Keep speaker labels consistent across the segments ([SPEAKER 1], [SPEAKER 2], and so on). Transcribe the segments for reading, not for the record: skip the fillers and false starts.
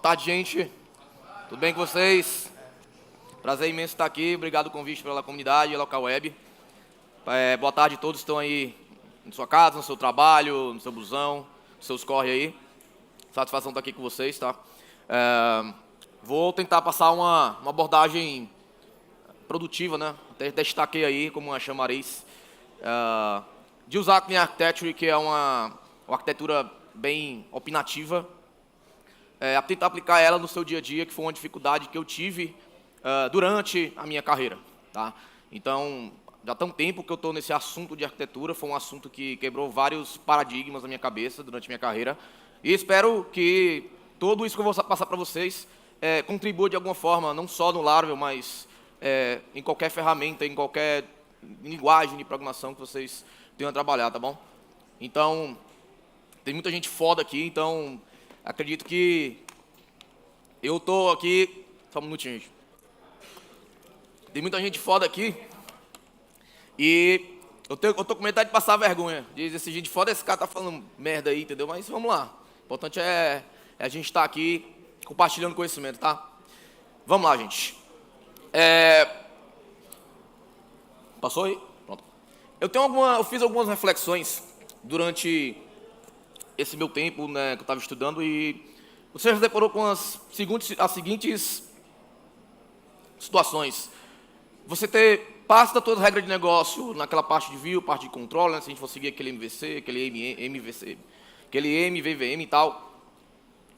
[SPEAKER 1] tarde, gente. Tudo bem com vocês? Prazer imenso estar aqui. Obrigado pelo convite pela comunidade, local web. Boa tarde a todos que estão aí na sua casa, no seu trabalho, no seu busão, nos seus corre aí. Satisfação estar aqui com vocês, tá? Vou tentar passar uma abordagem produtiva, né? Até destaquei aí, como a chamareis, de usar Clean Architecture, que é uma arquitetura bem opinativa, a tentar aplicar ela no seu dia a dia, que foi uma dificuldade que eu tive durante a minha carreira, tá? Então, já tem um tempo que eu estou nesse assunto de arquitetura, foi um assunto que quebrou vários paradigmas na minha cabeça durante a minha carreira, e espero que tudo isso que eu vou passar para vocês contribua de alguma forma, não só no Laravel, mas em qualquer ferramenta, em qualquer linguagem de programação que vocês tenham a trabalhar, tá bom? Então, tem muita gente foda aqui, então acredito que eu estou aqui... Só um minutinho, gente. Tem muita gente foda aqui e eu tô com medo de passar vergonha. Diz esse gente foda, esse cara tá falando merda aí, entendeu? Mas vamos lá. O importante é a gente estar aqui compartilhando conhecimento, tá? Vamos lá, gente. Passou aí? Pronto. Eu fiz algumas reflexões durante esse meu tempo, né, que eu estava estudando, e você já deparou com as seguintes situações. Você passa toda a regra de negócio naquela parte de view, parte de controle, né, se a gente for seguir aquele MVC, aquele MVVM e tal.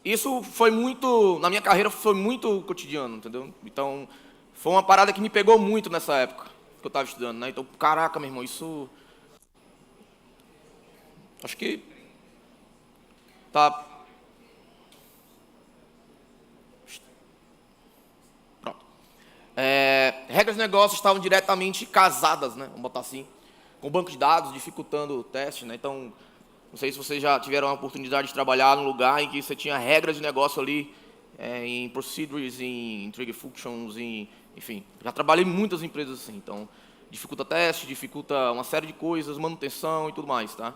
[SPEAKER 1] Isso foi muito, na minha carreira, foi muito cotidiano, entendeu? Então, foi uma parada que me pegou muito nessa época que eu estava estudando, né? Então, caraca, meu irmão, isso... Acho que... Tá. Pronto. Regras de negócio estavam diretamente casadas, né? Vamos botar assim, com o banco de dados, dificultando o teste, né? Então, não sei se vocês já tiveram a oportunidade de trabalhar num lugar em que você tinha regras de negócio ali, em procedures, em trigger functions, enfim. Já trabalhei em muitas empresas assim, então, dificulta teste, dificulta uma série de coisas, manutenção e tudo mais, tá?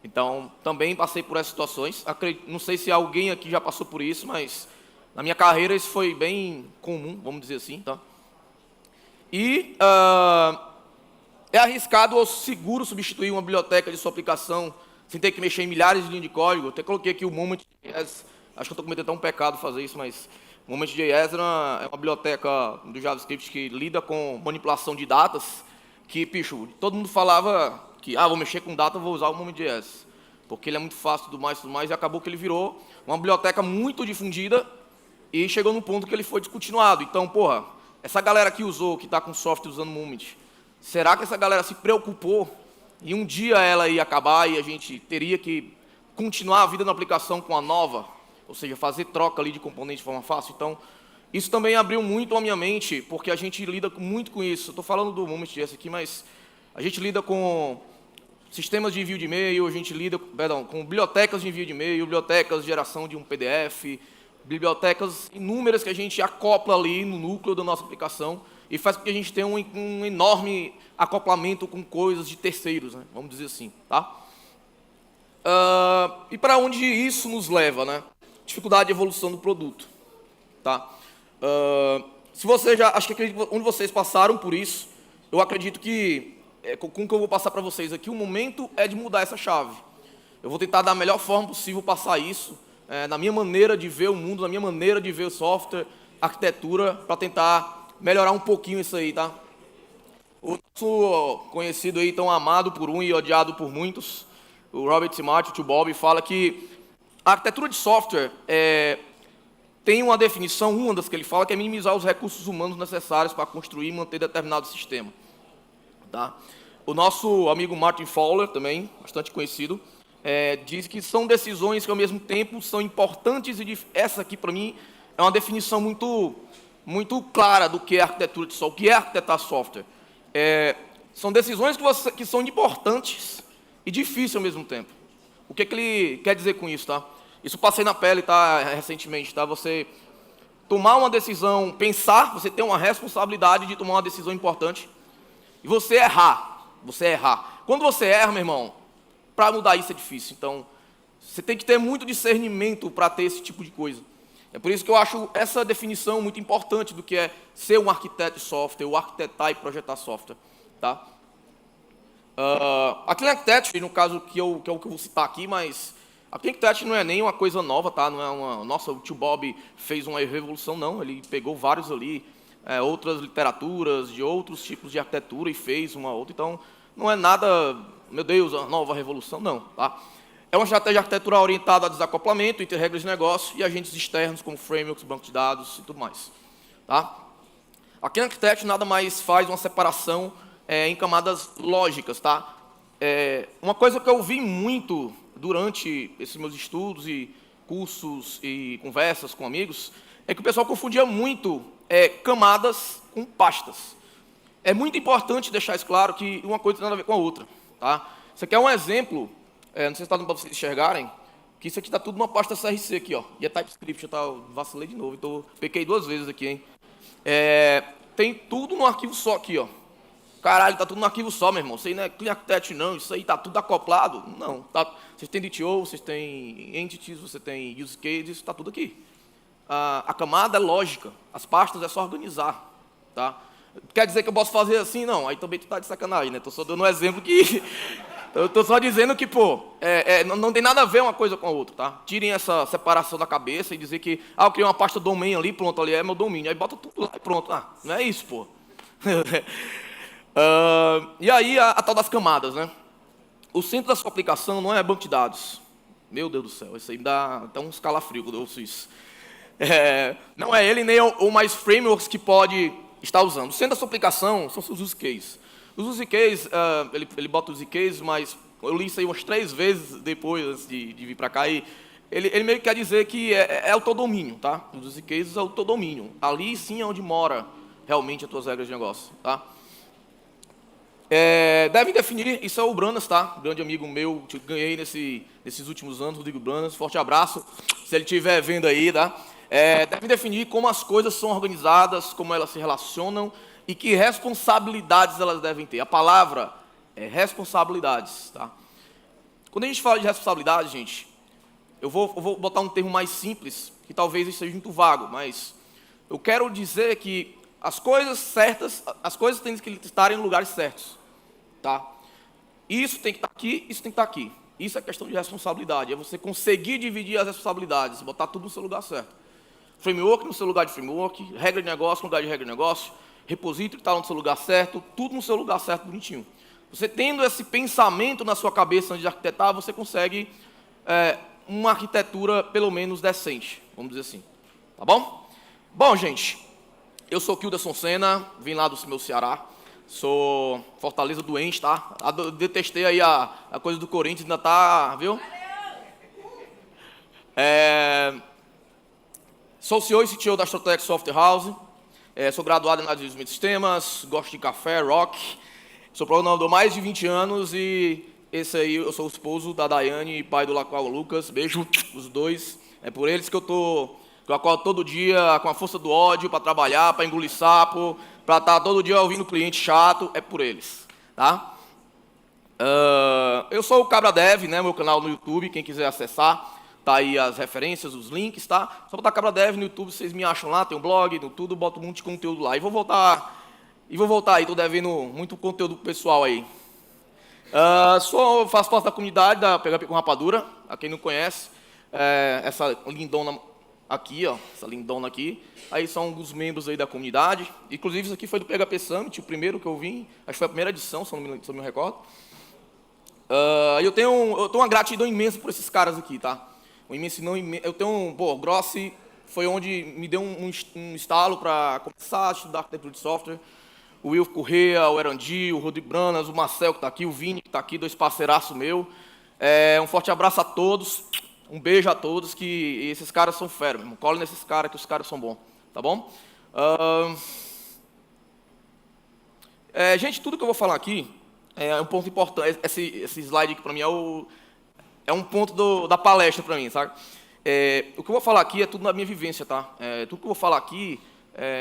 [SPEAKER 1] Então, também passei por essas situações. Não sei se alguém aqui já passou por isso, mas na minha carreira isso foi bem comum, vamos dizer assim, tá? E é arriscado ou seguro substituir uma biblioteca de sua aplicação sem ter que mexer em milhares de linhas de código. Até coloquei aqui o Moment.js, acho que eu estou cometendo até um pecado fazer isso, mas o Moment.js é uma biblioteca do JavaScript que lida com manipulação de datas, que, bicho, todo mundo falava que, vou mexer com data, vou usar o Moment.js, porque ele é muito fácil, tudo mais, e acabou que ele virou uma biblioteca muito difundida e chegou num ponto que ele foi descontinuado. Então, porra, essa galera que usou, que está com software usando Moment, será que essa galera se preocupou e um dia ela ia acabar e a gente teria que continuar a vida na aplicação com a nova, ou seja, fazer troca ali de componente de forma fácil? Então, isso também abriu muito a minha mente, porque a gente lida muito com isso. Estou falando do Moment.js aqui, mas a gente lida com sistemas de envio de e-mail, a gente lida com bibliotecas de envio de e-mail, bibliotecas de geração de um PDF, bibliotecas inúmeras que a gente acopla ali no núcleo da nossa aplicação e faz com que a gente tenha um enorme acoplamento com coisas de terceiros, né? Vamos dizer assim, tá? E para onde isso nos leva, né? Dificuldade de evolução do produto, tá? Se você acho que onde vocês passaram por isso, eu acredito que com o que eu vou passar para vocês aqui, o momento é de mudar essa chave. Eu vou tentar da melhor forma possível passar isso, na minha maneira de ver o mundo, na minha maneira de ver o software, arquitetura, para tentar melhorar um pouquinho isso aí, tá? O nosso conhecido aí, tão amado por um e odiado por muitos, o Robert T. Martin, o tio Bob, fala que a arquitetura de software tem uma definição, uma das que ele fala, que é minimizar os recursos humanos necessários para construir e manter determinado sistema. Tá? O nosso amigo Martin Fowler, também, bastante conhecido, diz que são decisões que, ao mesmo tempo, são importantes e essa aqui, para mim, é uma definição muito clara do que é arquitetura de software, o que é arquitetar software. São decisões que são importantes e difíceis ao mesmo tempo. O que ele quer dizer com isso, tá? Isso passei na pele, tá, recentemente, tá? Você tomar uma decisão, pensar, você tem uma responsabilidade de tomar uma decisão importante, e você errar. Quando você erra, meu irmão, para mudar isso é difícil. Então, você tem que ter muito discernimento para ter esse tipo de coisa. É por isso que eu acho essa definição muito importante do que é ser um arquiteto de software, ou arquitetar e projetar software. Tá? A Clean Architecture, no caso, que é o que eu vou citar aqui, mas a Clean Architecture não é nem uma coisa nova, tá? Não é uma, nossa, o tio Bob fez uma revolução, não. Ele pegou vários ali, outras literaturas, de outros tipos de arquitetura e fez uma outra. Então, não é nada, meu Deus, a nova revolução, não. Tá? É uma estratégia arquitetural orientada a desacoplamento entre regras de negócio e agentes externos, como frameworks, bancos de dados e tudo mais. Tá? A Clean Architecture nada mais faz uma separação em camadas lógicas. Tá? Uma coisa que eu vi muito durante esses meus estudos e cursos e conversas com amigos é que o pessoal confundia muito camadas com pastas. É muito importante deixar isso claro que uma coisa tem nada a ver com a outra. Tá? Isso aqui é um exemplo, não sei se está dando para vocês enxergarem, que isso aqui está tudo numa pasta CRC aqui, ó, e é TypeScript, eu vacilei de novo, então pequei 2 vezes aqui, hein. Tem tudo num arquivo só aqui, ó. Caralho, tá tudo num arquivo só, meu irmão. Isso aí não é Clean Architecture, não. Isso aí tá tudo acoplado. Não. Tá. Vocês têm DTO, vocês têm entities, você tem use cases, está tudo aqui. A camada é lógica. As pastas é só organizar. Tá? Quer dizer que eu posso fazer assim? Não. Aí também tu tá de sacanagem, né? Tô só dando um exemplo que... eu tô só dizendo que, pô, não tem nada a ver uma coisa com a outra, tá? Tirem essa separação da cabeça e dizer que, eu criei uma pasta domain ali, pronto, ali é meu domínio. Aí bota tudo lá e pronto. Não é isso, pô. E aí, a tal das camadas, né? O centro da sua aplicação não é banco de dados. Meu Deus do céu, isso aí me dá até um escalafrio quando eu ouço isso. Não é ele nem o mais frameworks que pode estar usando. O centro da sua aplicação são seus use cases. Os use cases, ele bota os use cases, mas eu li isso aí umas 3 vezes depois, antes de vir para cá, e ele meio que quer dizer que é o teu domínio, tá? Os use cases é o teu domínio. Ali sim é onde mora realmente as tuas regras de negócio, tá? Devem definir, isso é o Branas, tá? Grande amigo meu, que ganhei nesses últimos anos, Rodrigo Branas, forte abraço, se ele estiver vendo aí, tá? Devem definir como as coisas são organizadas, como elas se relacionam e que responsabilidades elas devem ter. A palavra é responsabilidades, tá? Quando a gente fala de responsabilidade, gente, eu vou botar um termo mais simples, que talvez isso seja muito vago, mas eu quero dizer que as coisas certas, as coisas têm que estar em lugares certos. Tá? Isso tem que estar aqui, isso tem que estar aqui. Isso é questão de responsabilidade. É você conseguir dividir as responsabilidades, botar tudo no seu lugar certo. Framework no seu lugar de framework, regra de negócio no lugar de regra de negócio, repository está no seu lugar certo, tudo no seu lugar certo, bonitinho. Você tendo esse pensamento na sua cabeça antes de arquitetar, você consegue uma arquitetura pelo menos decente, vamos dizer assim. Tá bom? Bom, gente, eu sou o Kilderson Senna, vim lá do meu Ceará. Sou Fortaleza doente, tá? Detestei aí a coisa do Corinthians, ainda tá, viu? Sou CEO e CTO da Astrotech Software House. Sou graduado em análise de desenvolvimento de sistemas, gosto de café, rock. Sou programador há mais de 20 anos e esse aí, eu sou o esposo da Daiane e pai do Laqual Lucas. Beijo, os dois. É por eles que eu acordo todo dia com a força do ódio para trabalhar, para engolir sapo, para estar todo dia ouvindo cliente chato, é por eles, tá? Eu sou o Cabra Dev, né, meu canal no YouTube, quem quiser acessar, tá aí as referências, os links, tá? Só botar Cabra Dev no YouTube, vocês me acham lá, tem um blog, no tudo, boto um monte de conteúdo lá. E vou voltar aí, tô devendo muito conteúdo pessoal aí. Faço parte da comunidade da PHP com Rapadura, a quem não conhece, essa lindona aqui, ó, essa lindona aqui, aí são alguns membros aí da comunidade, inclusive isso aqui foi do PHP Summit, o primeiro que eu vim, acho que foi a primeira edição, se eu não me recordo. Eu tenho uma gratidão imensa por esses caras aqui, tá? Eu tenho, o Grossi foi onde me deu um estalo para começar a estudar arquitetura de software, o Will Corrêa, o Erandi, o Rodrigo Branas, o Marcel que está aqui, o Vini que está aqui, 2 parceiraços meus. Um forte abraço a todos. Um beijo a todos, que esses caras são fera, mesmo. Colhe nesses caras, que os caras são bons, tá bom? Gente, tudo que eu vou falar aqui é um ponto importante. Esse slide aqui, para mim, é um ponto da palestra para mim, sabe? O que eu vou falar aqui é tudo da minha vivência, tá? Tudo que eu vou falar aqui,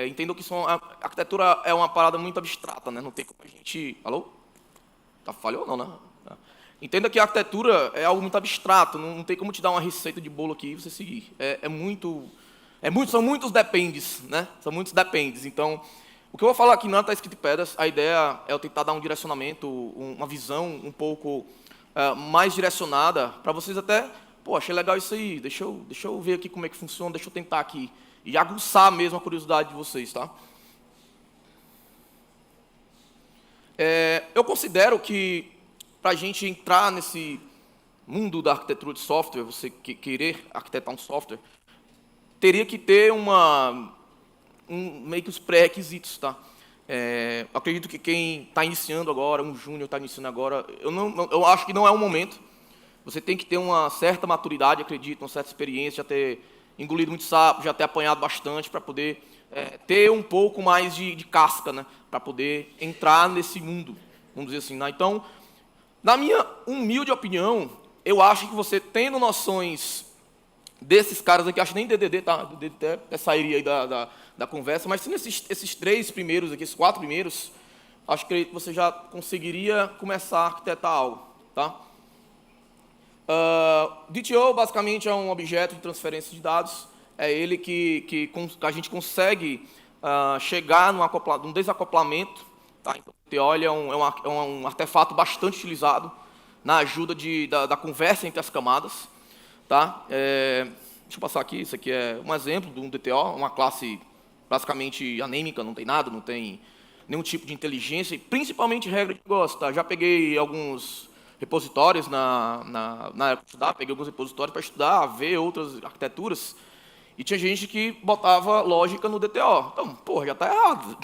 [SPEAKER 1] entendo que a arquitetura é uma parada muito abstrata, né? Não tem como a gente... Alô? Falhou ou não, né? Entenda que a arquitetura é algo muito abstrato, não tem como te dar uma receita de bolo aqui e você seguir. São muitos dependes, né? São muitos dependes. Então, o que eu vou falar aqui não está escrito em pedras. A ideia é eu tentar dar um direcionamento, uma visão um pouco mais direcionada para vocês até, pô, achei legal isso aí, deixa eu ver aqui como é que funciona, deixa eu tentar aqui. E aguçar mesmo a curiosidade de vocês, tá? Eu considero que, para a gente entrar nesse mundo da arquitetura de software, você querer arquitetar um software, teria que ter meio que os pré-requisitos, tá? Acredito que quem está iniciando agora, um júnior está iniciando agora, eu acho que não é o momento. Você tem que ter uma certa maturidade, acredito, uma certa experiência, já ter engolido muito sapo, já ter apanhado bastante para poder ter um pouco mais de casca, né? Para poder entrar nesse mundo, vamos dizer assim, né? Então, na minha humilde opinião, eu acho que você tendo noções desses caras aqui, acho que nem DDD, tá? DDD até sairia aí da conversa, mas tendo esses três primeiros aqui, esses quatro primeiros, acho que você já conseguiria começar a arquitetar algo, tá? DTO basicamente é um objeto de transferência de dados, é ele que a gente consegue chegar num desacoplamento, tá? Então, o DTO ele é um artefato bastante utilizado na ajuda da conversa entre as camadas, tá? Deixa eu passar aqui, isso aqui é um exemplo de um DTO, uma classe basicamente anêmica, não tem nada, não tem nenhum tipo de inteligência, e principalmente regra de negócio, tá? Já peguei alguns repositórios na época de estudar, peguei alguns repositórios para estudar, ver outras arquiteturas, e tinha gente que botava lógica no DTO. Então, porra, já está errado.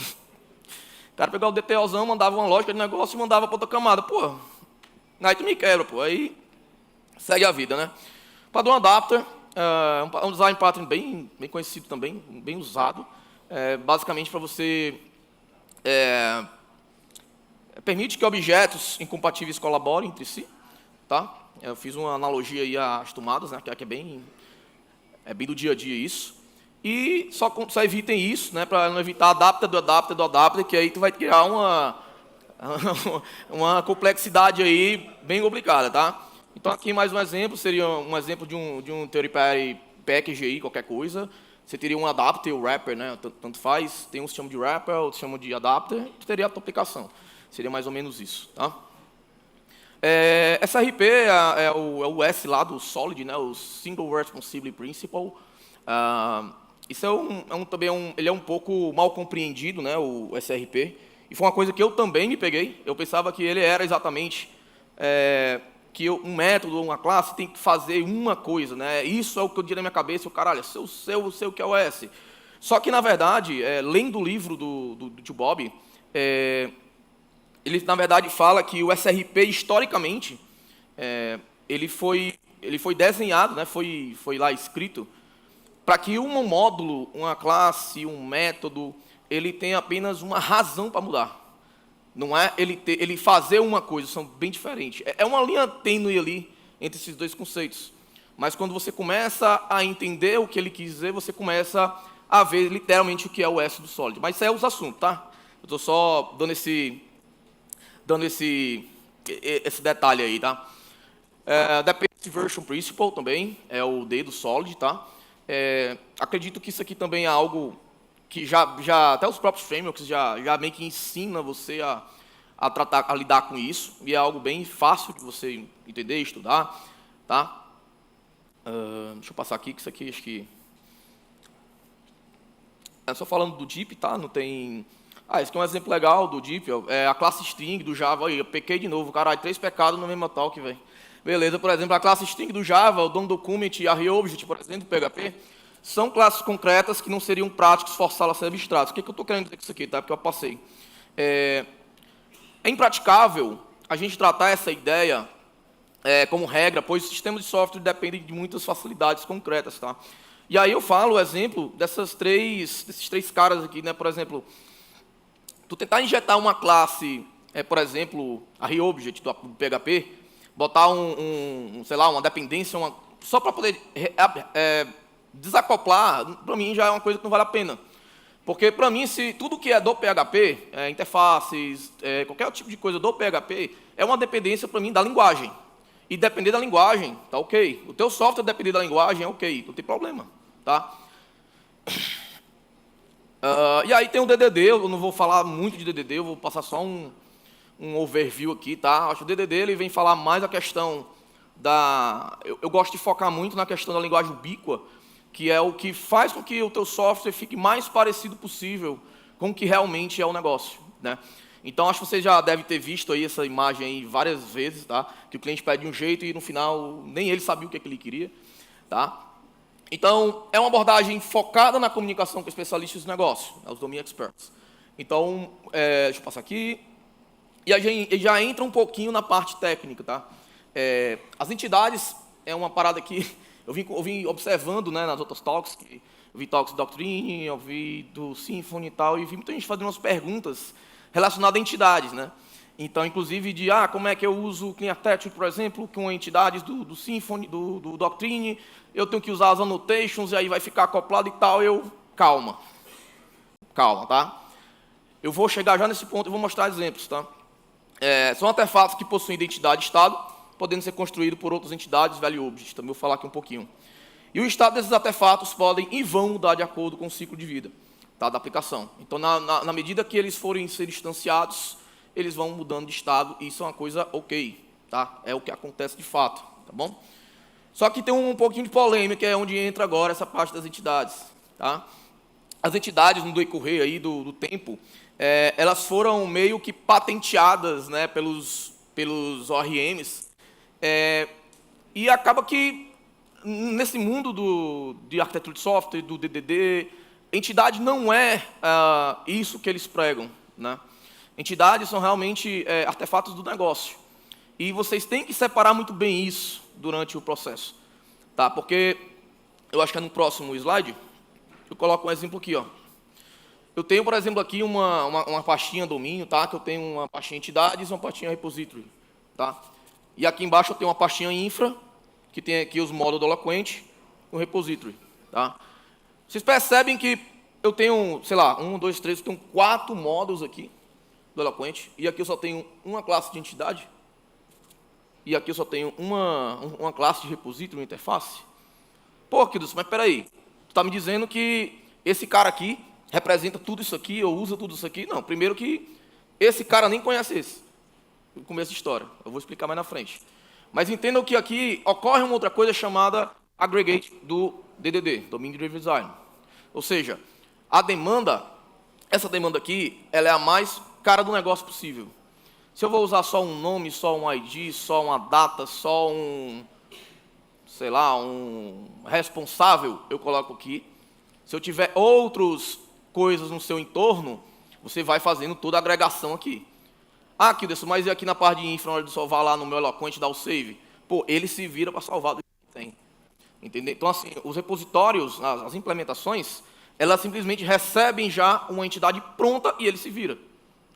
[SPEAKER 1] O cara pegava o DTOzão, mandava uma lógica de negócio e mandava para outra camada. Pô, aí tu me quebra, pô. Aí segue a vida, né? Padrão Adapter, um design pattern bem conhecido também, bem usado. Basicamente para você... permite que objetos incompatíveis colaborem entre si, tá? Eu fiz uma analogia aí às tomadas, né? Que é bem do dia a dia isso. E só evitem isso, né? Para não evitar adapter do adapter do adapter, que aí tu vai criar uma complexidade aí bem complicada, tá? Então aqui mais um exemplo, seria um exemplo de um third party package aí, qualquer coisa. Você teria um adapter ou wrapper, né? Tanto faz. Tem uns que chamam de wrapper, outros chamam de adapter, e teria a tua aplicação. Seria mais ou menos isso, tá? SRP é o S lá do Solid, né? O Single Responsibility Principle. Isso ele é um pouco mal compreendido, né? O SRP. E foi uma coisa que eu também me peguei. Eu pensava que ele era exatamente que um método ou uma classe tem que fazer uma coisa, né? Isso é o que eu diria na minha cabeça. Caralho, eu sei o que é o S. Só que, na verdade, lendo o livro do tio Bob, ele, na verdade, fala que o SRP, historicamente, ele foi desenhado, né, foi lá escrito, para que um módulo, uma classe, um método, ele tenha apenas uma razão para mudar. Não é ele fazer uma coisa, são bem diferentes. É uma linha tênue ali entre esses dois conceitos. Mas quando você começa a entender o que ele quis dizer, você começa a ver literalmente o que é o S do Solid. Mas isso é os assuntos, tá? Eu estou só dando esse detalhe aí, tá? Dependency Version Principle também, é o D do Solid, tá? Acredito que isso aqui também é algo que já até os próprios frameworks já meio que ensina você a lidar com isso, e é algo bem fácil de você entender, estudar, tá? Deixa eu passar aqui, que isso aqui acho que... só falando do Deep, tá? Não tem... esse aqui é um exemplo legal do Deep, a classe string do Java. Aí, eu pequei de novo, caralho, 3 pecados no mesmo talk, velho. Beleza, por exemplo, a classe string do Java, o DOM-Document e a ReObject, por exemplo, do PHP, são classes concretas que não seriam práticos forçá-las a ser abstratas. O que eu estou querendo dizer com isso aqui, tá? Porque eu passei. É impraticável a gente tratar essa ideia como regra, pois sistemas de software dependem de muitas facilidades concretas, tá? E aí eu falo o exemplo desses três caras aqui, né? Por exemplo, tu tentar injetar uma classe, por exemplo, a ReObject do PHP, botar sei lá, uma dependência, só para poder desacoplar, para mim já é uma coisa que não vale a pena. Porque, para mim, se tudo que é do PHP, interfaces, qualquer tipo de coisa do PHP, é uma dependência, para mim, da linguagem. E depender da linguagem, tá ok. O teu software depender da linguagem, é ok, não tem problema, tá? E aí tem o DDD, eu não vou falar muito de DDD, eu vou passar só um overview aqui, tá? Acho que o DDD ele vem falar mais a questão da... Eu gosto de focar muito na questão da linguagem ubíqua, que é o que faz com que o teu software fique mais parecido possível com o que realmente é o negócio, né? Então, acho que você já deve ter visto aí essa imagem aí várias vezes, tá? Que o cliente pede de um jeito e, no final, nem ele sabia o que ele queria, tá? Então, é uma abordagem focada na comunicação com especialistas do negócio, os Domain Experts. Então, deixa eu passar aqui. E a gente já entra um pouquinho na parte técnica, tá? As entidades é uma parada que eu vim observando, né, nas outras talks, eu vi talks do Doctrine, eu vi do Symfony e tal, e vi muita gente fazendo umas perguntas relacionadas a entidades, né? Então, inclusive, como é que eu uso o Clean Architecture, por exemplo, com entidades do Symfony, do Doctrine, eu tenho que usar as annotations, e aí vai ficar acoplado e tal, calma, tá? Eu vou chegar já nesse ponto e vou mostrar exemplos, tá? São artefatos que possuem identidade e estado, podendo ser construídos por outras entidades, value objects, também vou falar aqui um pouquinho. E o estado desses artefatos podem e vão mudar de acordo com o ciclo de vida, tá, da aplicação. Então, na medida que eles forem ser instanciados, eles vão mudando de estado, e isso é uma coisa ok, tá? É o que acontece de fato, tá bom? Só que tem um pouquinho de polêmica, que é onde entra agora essa parte das entidades, tá? As entidades, no decorrer aí do tempo, elas foram meio que patenteadas, né, pelos ORMs, e acaba que, nesse mundo de arquitetura de software, do DDD, entidade não é isso que eles pregam, né? Entidades são realmente artefatos do negócio. E vocês têm que separar muito bem isso durante o processo, tá? Porque, eu acho que é no próximo slide, eu coloco um exemplo aqui, ó. Eu tenho, por exemplo, aqui uma pastinha domínio, tá? Que eu tenho uma pastinha entidades e uma pastinha repository, tá? E aqui embaixo eu tenho uma pastinha infra, que tem aqui os módulos do Eloquent, e um repository, tá? Vocês percebem que eu tenho, sei lá, 1, 2, 3, eu tenho 4 módulos aqui do Eloquent, e aqui eu só tenho uma classe de entidade, e aqui eu só tenho uma classe de repository, uma interface. Pô, Kidus, mas peraí, tu está me dizendo que esse cara aqui representa tudo isso aqui, ou usa tudo isso aqui? Não, primeiro que esse cara nem conhece esse. No começo da história, eu vou explicar mais na frente. Mas entendam que aqui ocorre uma outra coisa chamada aggregate do DDD, Domain Driven Design. Ou seja, essa demanda aqui, ela é a mais cara do negócio possível. Se eu vou usar só um nome, só um ID, só uma data, só sei lá, um responsável, eu coloco aqui. Se eu tiver outras coisas no seu entorno, você vai fazendo toda a agregação aqui. Kilderson, mas e aqui na parte de infra, na hora de salvar lá no meu Eloquent, dar o save? Pô, ele se vira para salvar do que tem. Entendeu? Então, assim, os repositórios, as implementações, elas simplesmente recebem já uma entidade pronta e ele se vira.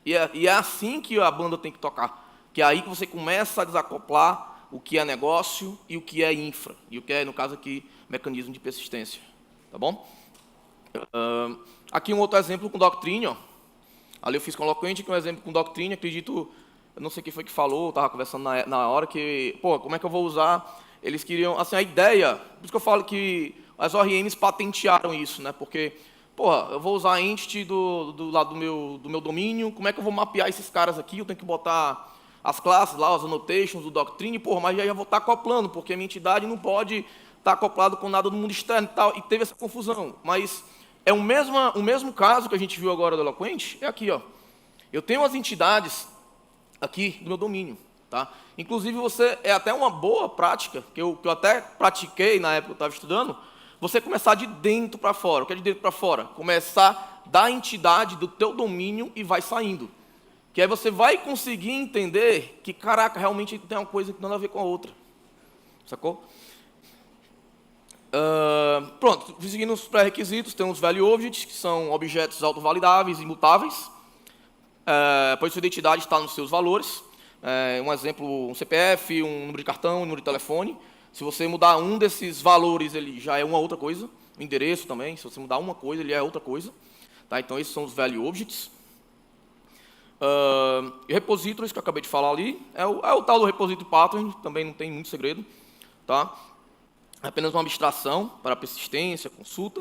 [SPEAKER 1] E é assim que a banda tem que tocar. Que é aí que você começa a desacoplar o que é negócio e o que é infra. E o que é, no caso aqui, mecanismo de persistência. Tá bom? Aqui um outro exemplo com Doctrine, ó. Ali eu fiz com o Eloquent, que é um exemplo com Doctrine, acredito, eu não sei quem foi que falou, estava conversando na hora, que, pô, como é que eu vou usar? Eles queriam, assim, a ideia, por isso que eu falo que as ORMs patentearam isso, né? Porque, porra, eu vou usar a entity do lado do meu domínio, como é que eu vou mapear esses caras aqui? Eu tenho que botar as classes lá, as annotations do Doctrine, porra, mas aí eu vou estar acoplando, porque a minha entidade não pode estar acoplado com nada do mundo externo e tal, e teve essa confusão, mas é o mesmo caso que a gente viu agora do Eloquent, é aqui, ó. Eu tenho as entidades aqui do meu domínio, tá? Inclusive, é até uma boa prática, que eu até pratiquei na época que eu estava estudando, você começar de dentro para fora. O que é de dentro para fora? Começar da entidade do teu domínio e vai saindo. Que aí você vai conseguir entender que, caraca, realmente tem uma coisa que não tem a ver com a outra. Sacou? Pronto, seguindo os pré-requisitos, tem os value objects, que são objetos autovalidáveis e imutáveis, pois sua identidade está nos seus valores. Um exemplo, um CPF, um número de cartão, um número de telefone. Se você mudar um desses valores, ele já é uma outra coisa. O endereço também, se você mudar uma coisa, ele é outra coisa. Tá? Então, esses são os value objects. E repositories, que eu acabei de falar ali, é o tal do repository pattern, também não tem muito segredo. Tá? É apenas uma abstração para persistência, consulta.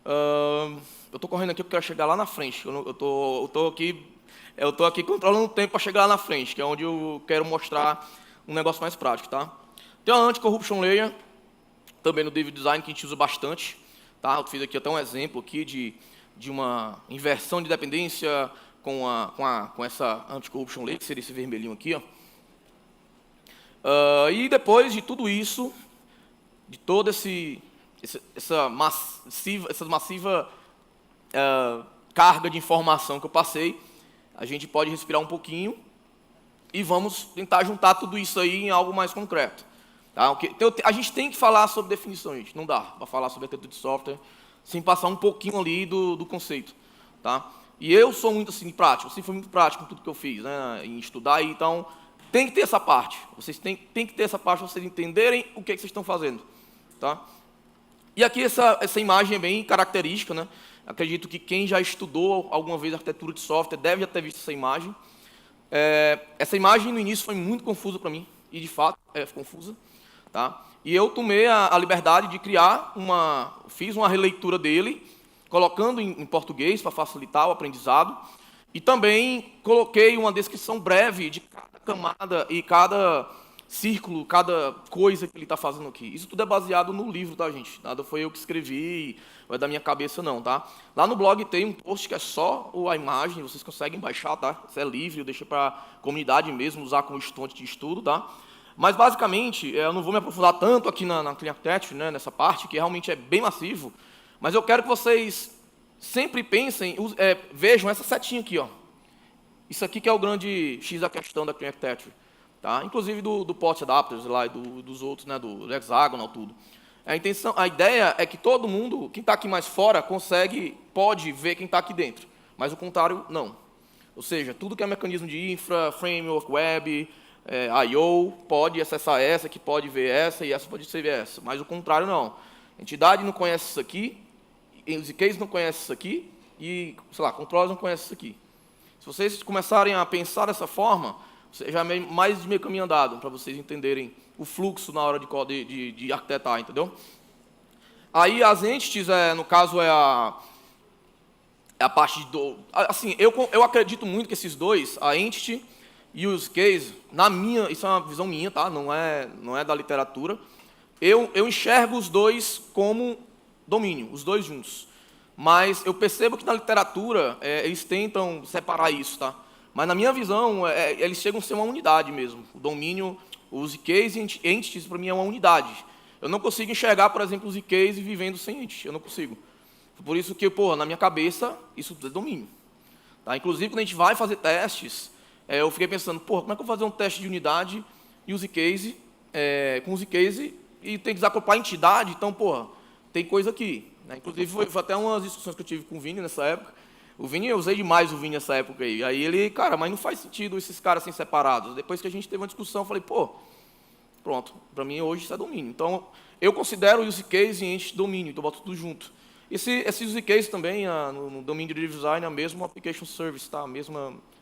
[SPEAKER 1] Eu estou correndo aqui porque eu quero chegar lá na frente. Eu tô aqui controlando o tempo para chegar lá na frente, que é onde eu quero mostrar um negócio mais prático, tá? Tem uma anti-corruption layer, também no David Design, que a gente usa bastante, tá? Eu fiz aqui até um exemplo aqui de uma inversão de dependência com essa anti-corruption layer, que seria esse vermelhinho aqui, ó. E depois de tudo isso, de toda essa massiva carga de informação que eu passei, a gente pode respirar um pouquinho e vamos tentar juntar tudo isso aí em algo mais concreto. Tá? Então, a gente tem que falar sobre definição, gente. Não dá para falar sobre arquitetura de software sem passar um pouquinho ali do conceito. Tá? E eu sou muito assim, prático, eu sempre fui muito prático em tudo que eu fiz, né, em estudar, então tem que ter essa parte. Vocês têm que ter essa parte para vocês entenderem o que vocês estão fazendo. Tá? E aqui essa imagem é bem característica, né? Acredito que quem já estudou alguma vez arquitetura de software deve já ter visto essa imagem. Essa imagem no início foi muito confusa para mim, e de fato é confusa. Tá? E eu tomei a liberdade de fiz uma releitura dele, colocando em português para facilitar o aprendizado, e também coloquei uma descrição breve de cada camada e cada círculo, cada coisa que ele está fazendo aqui. Isso tudo é baseado no livro, tá, gente? Nada foi eu que escrevi, não é da minha cabeça, não, tá? Lá no blog tem um post que é só a imagem, vocês conseguem baixar, tá? Isso é livre, eu deixei para a comunidade mesmo usar como fonte de estudo, tá? Mas, basicamente, eu não vou me aprofundar tanto aqui na Clean Architecture, né, nessa parte, que realmente é bem massivo, mas eu quero que vocês sempre pensem, vejam essa setinha aqui, ó. Isso aqui que é o grande X da questão da Clean Architecture. Tá? Inclusive do Port Adapters lá e dos outros, né, do Hexagonal, tudo. A ideia é que todo mundo, quem está aqui mais fora, pode ver quem está aqui dentro, mas o contrário, não. Ou seja, tudo que é mecanismo de infra, framework, web, I/O, pode acessar essa, que pode ver essa, e essa pode ver essa, mas o contrário, não. A entidade não conhece isso aqui, os IKs não conhecem isso aqui, e, sei lá, controllers não conhecem isso aqui. Se vocês começarem a pensar dessa forma, já é mais de meio caminho andado, para vocês entenderem o fluxo na hora de arquitetar, entendeu? Aí as entities, no caso, é a parte do... Assim, eu acredito muito que esses dois, a entity e o use case, isso é uma visão minha, tá? Não é da literatura, eu enxergo os dois como domínio, os dois juntos. Mas eu percebo que na literatura eles tentam separar isso, tá? Mas, na minha visão, eles chegam a ser uma unidade mesmo. O domínio, os IKs e entities, para mim, é uma unidade. Eu não consigo enxergar, por exemplo, os IKs vivendo sem entity. Eu não consigo. Por isso que, na minha cabeça, isso é domínio. Tá? Inclusive, quando a gente vai fazer testes, eu fiquei pensando, como é que eu vou fazer um teste de unidade e os IKs, com os IKs e tem que desacoplar a entidade? Então, tem coisa aqui. Né? Inclusive, foi até umas discussões que eu tive com o Vini nessa época. Eu usei demais o Vini nessa época aí. Aí ele, cara, mas não faz sentido esses caras assim separados. Depois que a gente teve uma discussão, eu falei, pronto, para mim hoje isso é domínio. Então, eu considero o use case e entity domínio, então eu boto tudo junto. Esse use case também, no domínio de design, é a mesma application service, tá?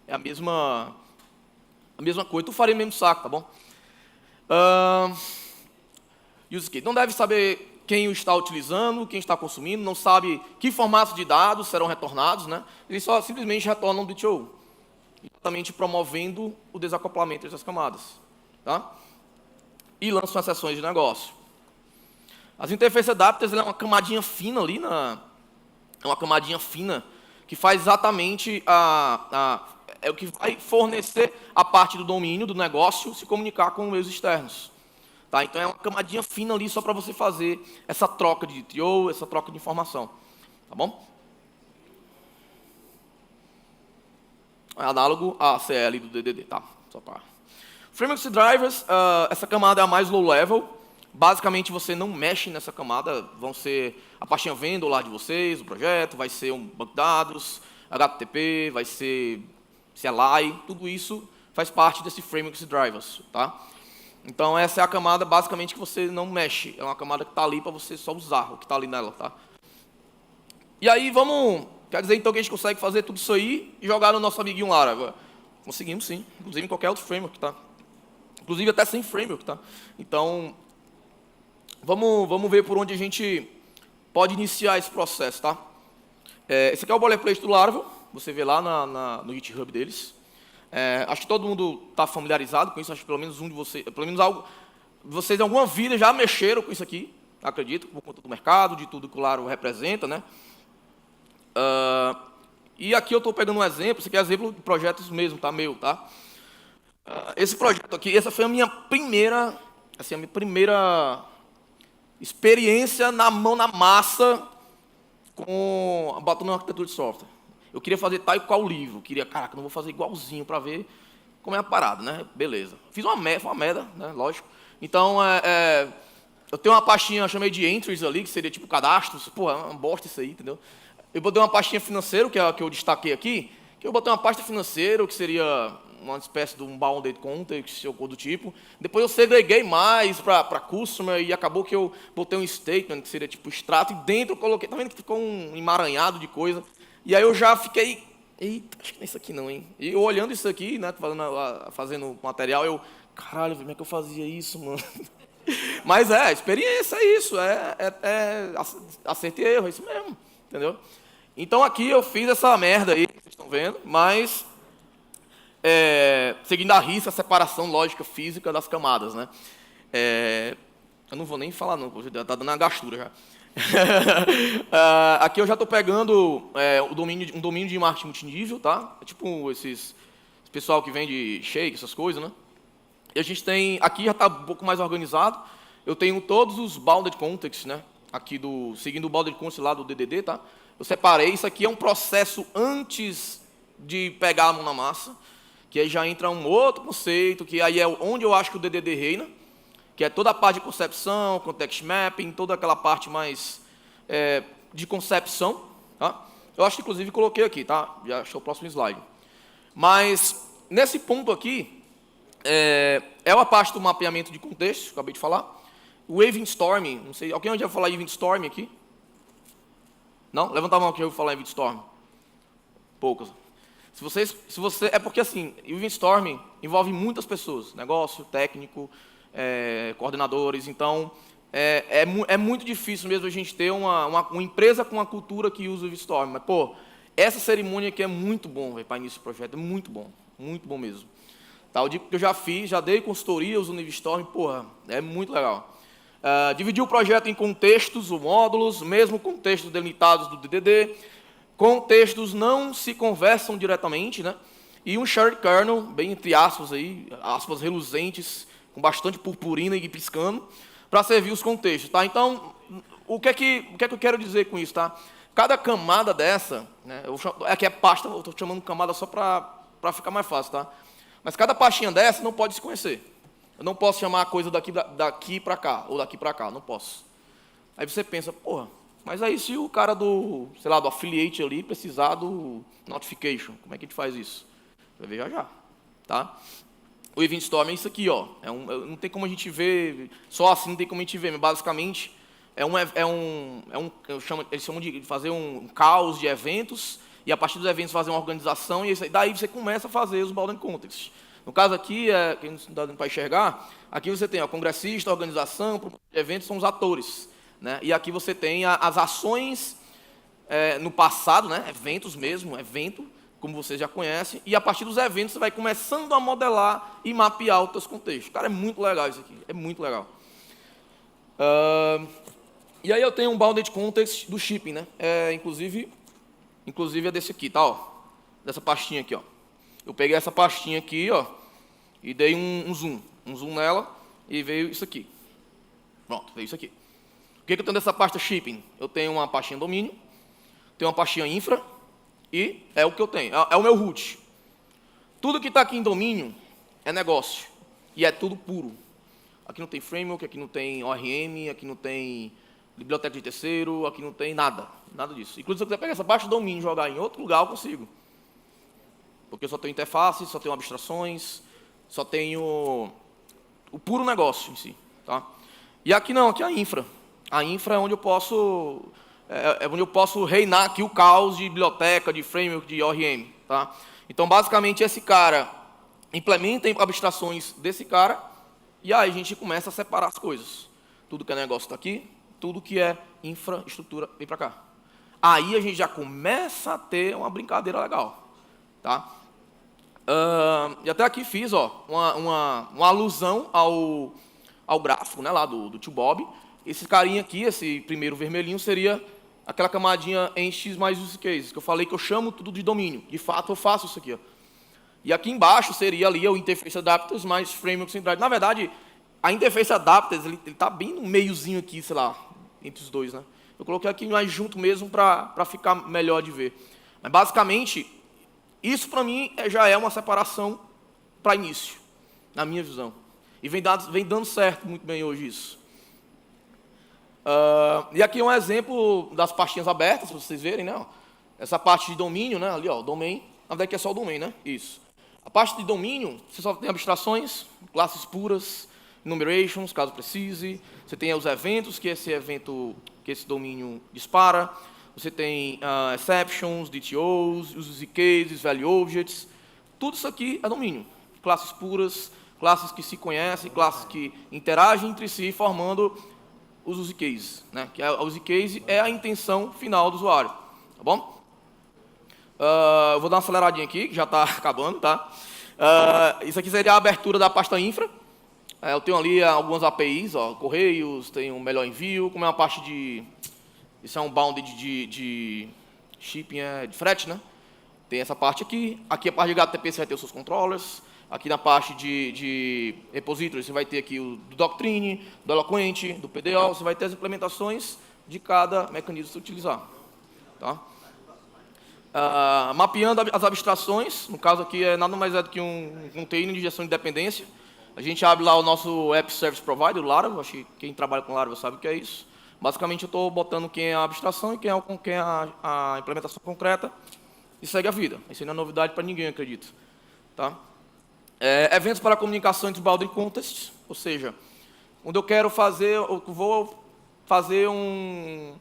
[SPEAKER 1] É a mesma coisa. Tu faria mesmo saco, tá bom? Use case. Não deve saber quem o está utilizando, quem está consumindo, não sabe que formatos de dados serão retornados, né? Eles só simplesmente retornam do DTO, exatamente promovendo o desacoplamento dessas camadas. Tá? E lançam as sessões de negócio. As interface adapters é uma camadinha fina ali, é uma camadinha fina que faz exatamente é o que vai fornecer a parte do domínio do negócio se comunicar com meios externos. Tá? Então, é uma camadinha fina ali só para você fazer essa troca de DTO, essa troca de informação. Tá bom? É análogo à CL do DDD. Tá? Só para... Frameworks e drivers, essa camada é a mais low level. Basicamente, você não mexe nessa camada. Vão ser a pastinha vendor lá de vocês, o projeto, vai ser um banco de dados, HTTP, vai ser CLI, tudo isso faz parte desse frameworks e drivers. Tá? Então, essa é a camada, basicamente, que você não mexe. É uma camada que está ali para você só usar o que está ali nela. Tá? E aí, quer dizer, então, que a gente consegue fazer tudo isso aí e jogar no nosso amiguinho lá agora. Conseguimos, sim. Inclusive, em qualquer outro framework. Tá? Inclusive, até sem framework. Tá? Então, vamos ver por onde a gente pode iniciar esse processo, tá? Esse aqui é o boilerplate do Laravel, você vê lá no GitHub deles. Acho que todo mundo está familiarizado com isso, acho que pelo menos um de vocês, vocês em alguma vida já mexeram com isso aqui, acredito, por conta do mercado, de tudo que o Laravel representa, né? E aqui eu estou pegando um exemplo, esse aqui é exemplo de projetos mesmo, tá? Meu, tá? Esse projeto aqui, essa foi a minha primeira experiência na mão na massa botando arquitetura de software. Eu queria fazer tal e qual livro, caraca, não vou fazer igualzinho para ver como é a parada, né? Beleza. Fiz uma merda, né? Lógico. Então, eu tenho uma pastinha, eu chamei de entries ali, que seria tipo cadastros. Pô, é uma bosta isso aí, entendeu? Eu botei uma pastinha financeiro, que é a que eu destaquei aqui, que eu botei uma pasta financeiro, que seria uma espécie de um bounded context, ou coisa do tipo. Depois eu segreguei mais para customer e acabou que eu botei um statement, que seria tipo extrato, e dentro eu coloquei, tá vendo que ficou um emaranhado de coisa? E aí eu já fiquei, eita, acho que não é isso aqui não, hein? E eu olhando isso aqui, né, fazendo material, caralho, como é que eu fazia isso, mano? Mas experiência é isso, acerto e erro, é isso mesmo, entendeu? Então aqui eu fiz essa merda aí, que vocês estão vendo, mas seguindo a risca, a separação lógica física das camadas, né? Eu não vou nem falar não, já está dando uma gastura já. Aqui eu já estou pegando um domínio de marketing multinível, tá? É tipo esse pessoal que vende shake, essas coisas, né? E a gente tem, aqui já está um pouco mais organizado, eu tenho todos os bounded contexts, né? Aqui seguindo o bounded context lá do DDD, tá? Eu separei, isso aqui é um processo antes de pegar a mão na massa, que aí já entra um outro conceito, que aí é onde eu acho que o DDD reina, que é toda a parte de concepção, context mapping, toda aquela parte mais de concepção, tá? Eu acho que inclusive coloquei aqui, tá? Já achei o próximo slide. Mas nesse ponto aqui é a parte do mapeamento de contexto, acabei de falar. O Event Storm, não sei, alguém já vai falar Event Storm aqui? Não? Levanta a mão que eu vou falar Event Storm. Poucas. É porque assim, o Event Storm envolve muitas pessoas, negócio, técnico, coordenadores, então é muito difícil mesmo a gente ter uma empresa com uma cultura que usa o Event Storm. Mas, pô, essa cerimônia aqui é muito bom para início do projeto, é muito bom mesmo. Tá, que eu já fiz, já dei consultoria usando o Event Storm, porra, é muito legal. Dividi o projeto em contextos ou módulos, mesmo contextos delimitados do DDD, contextos não se conversam diretamente, né? E um shared kernel, bem entre aspas aí, aspas reluzentes, com bastante purpurina e piscando, para servir os contextos, tá? Então, o que é que eu quero dizer com isso, tá? Cada camada dessa, né? Aqui é pasta, eu estou chamando camada só para ficar mais fácil, tá? Mas cada pastinha dessa não pode se conhecer. Eu não posso chamar a coisa daqui para cá, ou daqui para cá, não posso. Aí você pensa, porra, mas aí se o cara do affiliate ali precisar do notification, como é que a gente faz isso? Vai ver já, tá? O Event Storm é isso aqui, ó. Não tem como a gente ver, só assim não tem como a gente ver, mas basicamente eles chamam de fazer um caos de eventos, e a partir dos eventos fazer uma organização, e daí você começa a fazer os bounded contexts. No caso aqui, quem não está dando para enxergar, aqui você tem o congressista, a organização, o eventos são os atores, né? E aqui você tem as ações no passado, né? Eventos mesmo, evento, como vocês já conhecem, e a partir dos eventos você vai começando a modelar e mapear os seus contextos. Cara, é muito legal isso aqui, é muito legal. E aí eu tenho um bounded context do shipping, né? Inclusive é desse aqui, tá? Ó, dessa pastinha aqui, ó. Eu peguei essa pastinha aqui, ó, e dei um zoom nela, e veio isso aqui. Pronto, veio isso aqui. O que eu tenho dessa pasta shipping? Eu tenho uma pastinha domínio, tenho uma pastinha infra, e é o que eu tenho, é o meu root. Tudo que está aqui em domínio é negócio, e é tudo puro. Aqui não tem framework, aqui não tem ORM, aqui não tem biblioteca de terceiro, aqui não tem nada disso. Inclusive, se eu quiser pegar essa pasta domínio e jogar em outro lugar, eu consigo. Porque eu só tenho interface, só tenho abstrações, só tenho o puro negócio em si, tá? E aqui não, aqui é a infra. A infra é onde eu posso reinar aqui o caos de biblioteca, de framework, de ORM, tá? Então, basicamente, esse cara implementa abstrações desse cara, e aí a gente começa a separar as coisas. Tudo que é negócio está aqui, tudo que é infraestrutura vem para cá. Aí a gente já começa a ter uma brincadeira legal. Tá? E até aqui fiz uma alusão ao gráfico, né, lá do tio Bob. Esse carinha aqui, esse primeiro vermelhinho, seria aquela camadinha em X mais use cases, que eu falei que eu chamo tudo de domínio. De fato, eu faço isso aqui. Ó. E aqui embaixo seria ali o interface adapters mais framework central. Na verdade, a interface adapters ele está bem no meiozinho aqui, sei lá, entre os dois. Né? Eu coloquei aqui mais junto mesmo para ficar melhor de ver. Mas, basicamente, isso para mim já é uma separação para início, na minha visão. E vem dando certo muito bem hoje isso. E aqui é um exemplo das pastinhas abertas, para vocês verem, né? Essa parte de domínio, né? Ali, ó, o domain. Na verdade, aqui é só o domain, né? Isso. A parte de domínio, você só tem abstrações, classes puras, enumerations, caso precise. Você tem os eventos que esse domínio dispara. Você tem exceptions, DTOs, use cases, value objects. Tudo isso aqui é domínio. Classes puras, classes que se conhecem, classes que interagem entre si, formando os use cases, né? Que a use case é a intenção final do usuário, tá bom? Eu vou dar uma aceleradinha aqui, que já está acabando, tá? Isso aqui seria a abertura da pasta infra. Eu tenho ali algumas APIs, ó, Correios, tem um melhor envio, como é uma parte de... Isso é um bounded de shipping, de frete, né? Tem essa parte aqui. Aqui a parte de HTTP você vai ter os seus controllers. Aqui na parte de repository, você vai ter aqui o do Doctrine, do Eloquent, do PDO, você vai ter as implementações de cada mecanismo que você utilizar. Tá? Mapeando as abstrações, no caso aqui é nada mais do que um container de gestão de dependência. A gente abre lá o nosso App Service Provider, o Laravel, acho que quem trabalha com Laravel sabe o que é isso. Basicamente eu estou botando quem é a abstração e quem é a implementação concreta e segue a vida. Isso não é novidade para ninguém, acredito. Tá? Eventos para comunicação entre boundary contests, ou seja, quando eu quero fazer, eu vou fazer um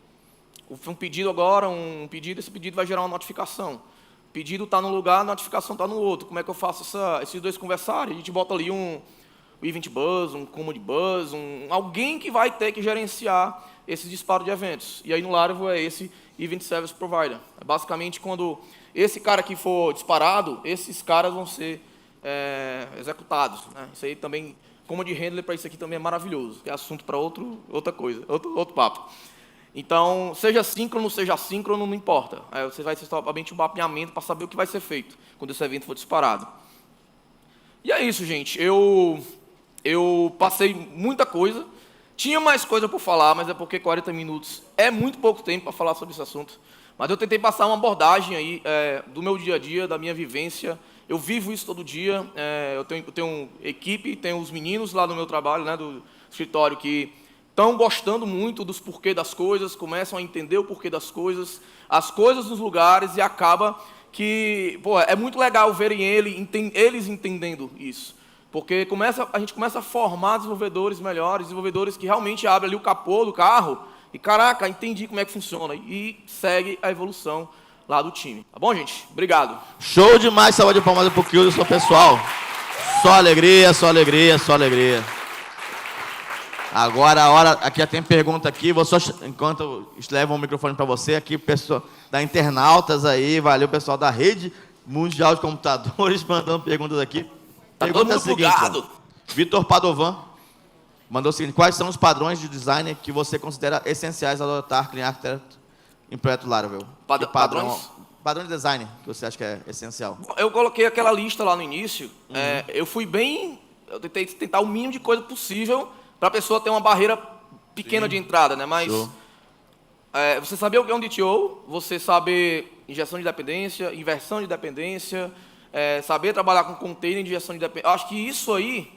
[SPEAKER 1] pedido agora, esse pedido vai gerar uma notificação. O pedido está num lugar, a notificação está no outro. Como é que eu faço esses dois conversarem? A gente bota ali um event bus, um command bus, alguém que vai ter que gerenciar esse disparo de eventos. E aí no Laravel é esse Event Service Provider. Basicamente, quando esse cara aqui for disparado, esses caras vão ser executados. Né? Isso aí também, como de handler para isso aqui também é maravilhoso. É assunto para outra coisa, outro papo. Então, seja síncrono, não importa. Você vai ter somente um mapeamento para saber o que vai ser feito quando esse evento for disparado. E é isso, gente. Eu passei muita coisa. Tinha mais coisa por falar, mas é porque 40 minutos é muito pouco tempo para falar sobre esse assunto. Mas eu tentei passar uma abordagem aí do meu dia a dia, da minha vivência. Eu vivo isso todo dia. Eu tenho equipe, tenho os meninos lá no meu trabalho, né, do escritório, que estão gostando muito dos porquê das coisas, começam a entender o porquê das coisas, as coisas nos lugares, e acaba que é muito legal verem eles entendendo isso. Porque a gente começa a formar desenvolvedores melhores, desenvolvedores que realmente abrem ali o capô do carro e, caraca, entendi como é que funciona. E segue a evolução lá do time. Tá bom, gente? Obrigado.
[SPEAKER 2] Show demais, salva de palmas pro Kilderson, pessoal. Só alegria, só alegria, só alegria. Agora a hora, aqui já tem pergunta aqui, vou só, enquanto eu levo o microfone para você, aqui o pessoal da Internautas aí, valeu o pessoal da Rede Mundial de Computadores mandando perguntas aqui.
[SPEAKER 1] Tá
[SPEAKER 2] Pergunta
[SPEAKER 1] todo mundo bugado.
[SPEAKER 2] Vitor Padovan mandou o seguinte: quais são os padrões de design que você considera essenciais ao adotar Clean Architecture em projeto Laravel?
[SPEAKER 1] Padrões?
[SPEAKER 2] Padrão de design que você acha que é essencial?
[SPEAKER 1] Eu coloquei aquela lista lá no início. Eu eu tentei tentar o mínimo de coisa possível para a pessoa ter uma barreira pequena de entrada, né? Mas você saber o que é um DTO, você saber injeção de dependência, inversão de dependência, saber trabalhar com container de injeção de dependência. Acho que isso aí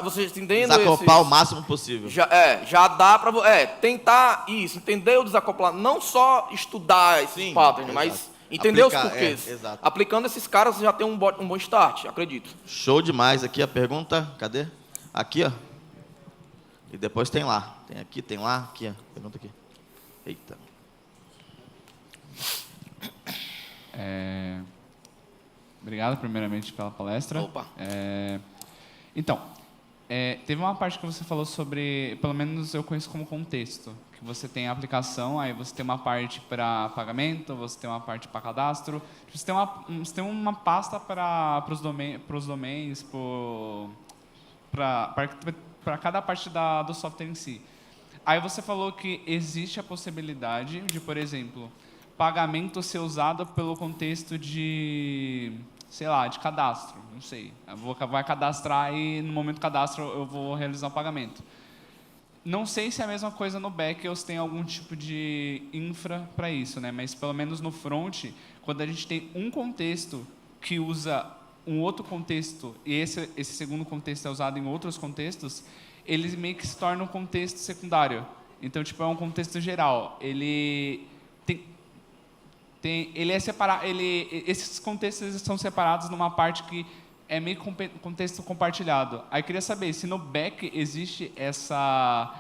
[SPEAKER 1] você entendendo
[SPEAKER 2] desacoplar o máximo possível.
[SPEAKER 1] Já dá para tentar isso, entender o desacoplar, não só estudar esses patterns, mas entender os porquês. Aplicando esses caras, você já tem um bom start, acredito.
[SPEAKER 2] Show demais. Aqui a pergunta, cadê? Aqui, ó. E depois tem lá. Tem aqui, tem lá, aqui, ó. Pergunta aqui. Eita.
[SPEAKER 3] Obrigado, primeiramente, pela palestra.
[SPEAKER 1] Opa.
[SPEAKER 3] Então, Teve uma parte que você falou sobre, pelo menos eu conheço como contexto, que você tem a aplicação, aí você tem uma parte para pagamento, você tem uma parte para cadastro, você tem uma pasta para os domains, para cada parte do software em si. Aí você falou que existe a possibilidade de, por exemplo, pagamento ser usado pelo contexto de, sei lá, de cadastro, não sei. Vai cadastrar e no momento do cadastro eu vou realizar um pagamento. Não sei se é a mesma coisa no back ou se tem algum tipo de infra para isso, né? Mas pelo menos no front, quando a gente tem um contexto que usa um outro contexto e esse segundo contexto é usado em outros contextos, ele meio que se torna um contexto secundário. Então, tipo, é um contexto geral. Ele é separado. Esses contextos são separados numa parte que é meio contexto compartilhado. Aí eu queria saber se no back existe essa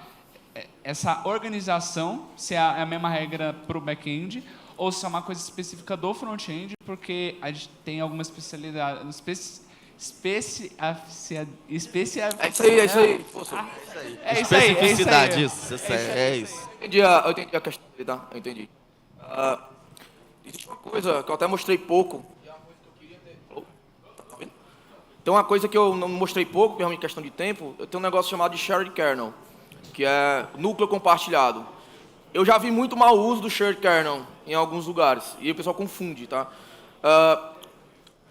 [SPEAKER 3] organização, se é a mesma regra para o back-end, ou se é uma coisa específica do front-end, porque a gente tem alguma especialidade.
[SPEAKER 1] É isso aí, é isso aí.
[SPEAKER 2] Especificidade, isso. É isso.
[SPEAKER 1] Eu entendi a questão dele, tá? Eu entendi. Existe uma coisa que eu até mostrei pouco. Tem uma coisa que eu não mostrei pouco, realmente questão de tempo. Eu tenho um negócio chamado de shared kernel, que é núcleo compartilhado. Eu já vi muito mau uso do shared kernel em alguns lugares, e o pessoal confunde, tá?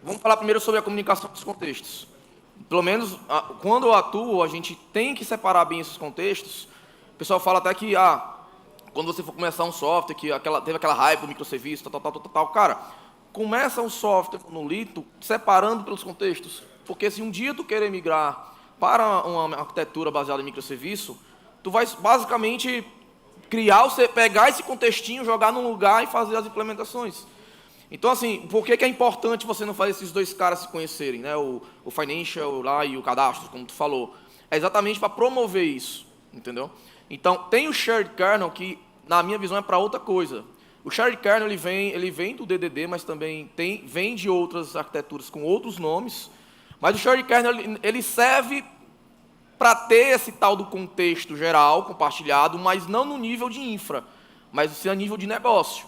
[SPEAKER 1] Vamos falar primeiro sobre a comunicação dos contextos. Pelo menos, quando eu atuo, a gente tem que separar bem esses contextos. O pessoal fala até que, quando você for começar um software, que teve aquela hype do microserviço, tal. Cara, começa um software monolito separando pelos contextos. Porque se um dia tu querer migrar para uma arquitetura baseada em microserviço, tu vai basicamente pegar esse contextinho, jogar num lugar e fazer as implementações. Então, assim, por que é importante você não fazer esses dois caras se conhecerem, né? O financial lá e o cadastro, como tu falou. É exatamente para promover isso, entendeu? Então, tem o shared kernel que, na minha visão, é para outra coisa. O shared kernel ele vem do DDD, mas também vem de outras arquiteturas com outros nomes. Mas o shared kernel ele serve para ter esse tal do contexto geral, compartilhado, mas não no nível de infra, mas sim a nível de negócio.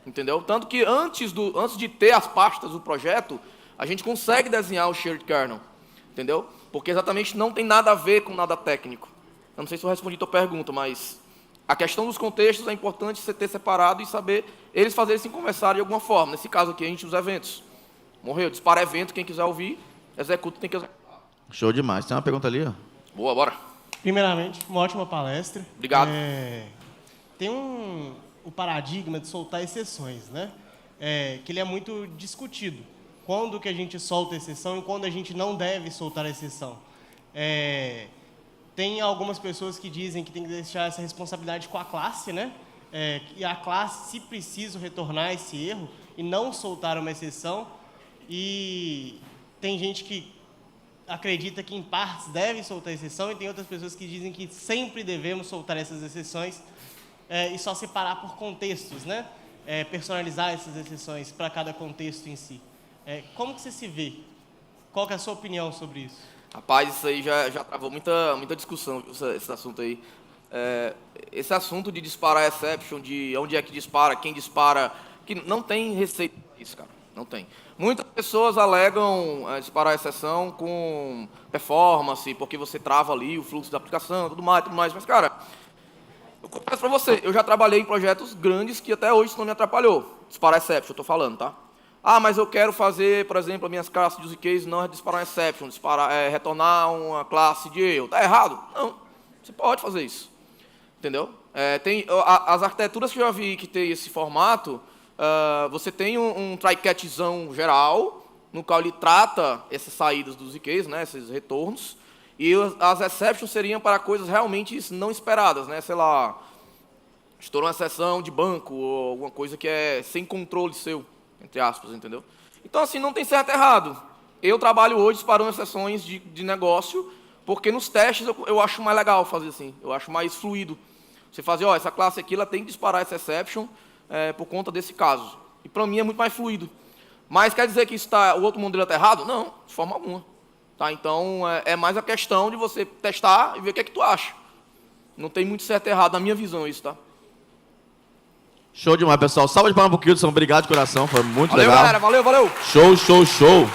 [SPEAKER 1] Entendeu? Tanto que antes de ter as pastas do projeto, a gente consegue desenhar o shared kernel. Entendeu? Porque exatamente não tem nada a ver com nada técnico. Eu não sei se eu respondi a tua pergunta, mas a questão dos contextos é importante você ter separado e saber eles fazerem se conversar de alguma forma. Nesse caso aqui, a gente usa eventos. Morreu, dispara evento, quem quiser ouvir, executa, tem que executar.
[SPEAKER 2] Show demais. Tem uma pergunta ali, ó.
[SPEAKER 1] Boa, bora.
[SPEAKER 4] Primeiramente, uma ótima palestra.
[SPEAKER 1] Obrigado.
[SPEAKER 4] Tem o paradigma de soltar exceções, né? Que ele é muito discutido. Quando que a gente solta exceção e quando a gente não deve soltar a exceção. Tem algumas pessoas que dizem que tem que deixar essa responsabilidade com a classe, né? E a classe, se preciso, retornar esse erro e não soltar uma exceção. E tem gente que acredita que, em partes, deve soltar exceção e tem outras pessoas que dizem que sempre devemos soltar essas exceções e só separar por contextos, né? Personalizar essas exceções para cada contexto em si. Como que você se vê? Qual que é a sua opinião sobre isso?
[SPEAKER 1] Rapaz, isso aí já travou muita discussão, esse assunto aí. Esse assunto de disparar exception, de onde é que dispara, quem dispara, que não tem receita para isso, cara. Não tem. Muitas pessoas alegam disparar exceção com performance, porque você trava ali o fluxo da aplicação, tudo mais. Mas, cara, eu confesso para você, eu já trabalhei em projetos grandes que até hoje isso não me atrapalhou. Disparar exception, eu estou falando, tá? Mas eu quero fazer, por exemplo, as minhas classes de use case não é disparar um exception, retornar uma classe de erro. Está errado? Não. Você pode fazer isso. Entendeu? Tem as arquiteturas que eu já vi que tem esse formato, você tem um try-catchzão geral, no qual ele trata essas saídas dos use case, né, esses retornos, e as exceptions seriam para coisas realmente não esperadas, né? Sei lá, estourou uma exceção de banco, ou alguma coisa que é sem controle seu. Entre aspas, entendeu? Então, assim, não tem certo e errado. Eu trabalho hoje disparando exceções de negócio, porque nos testes eu acho mais legal fazer assim, eu acho mais fluido. Você fazer, essa classe aqui ela tem que disparar essa exception por conta desse caso. E para mim é muito mais fluido. Mas quer dizer que o outro modelo está errado? Não, de forma alguma. Tá? Então, é mais a questão de você testar e ver o que é que tu acha. Não tem muito certo e errado, na minha visão, isso, tá?
[SPEAKER 2] Show demais, pessoal. Salve de palmas pro Kilson. Obrigado de coração, foi muito
[SPEAKER 1] Valeu,
[SPEAKER 2] legal.
[SPEAKER 1] galera. Valeu, valeu.
[SPEAKER 2] Show, show, show.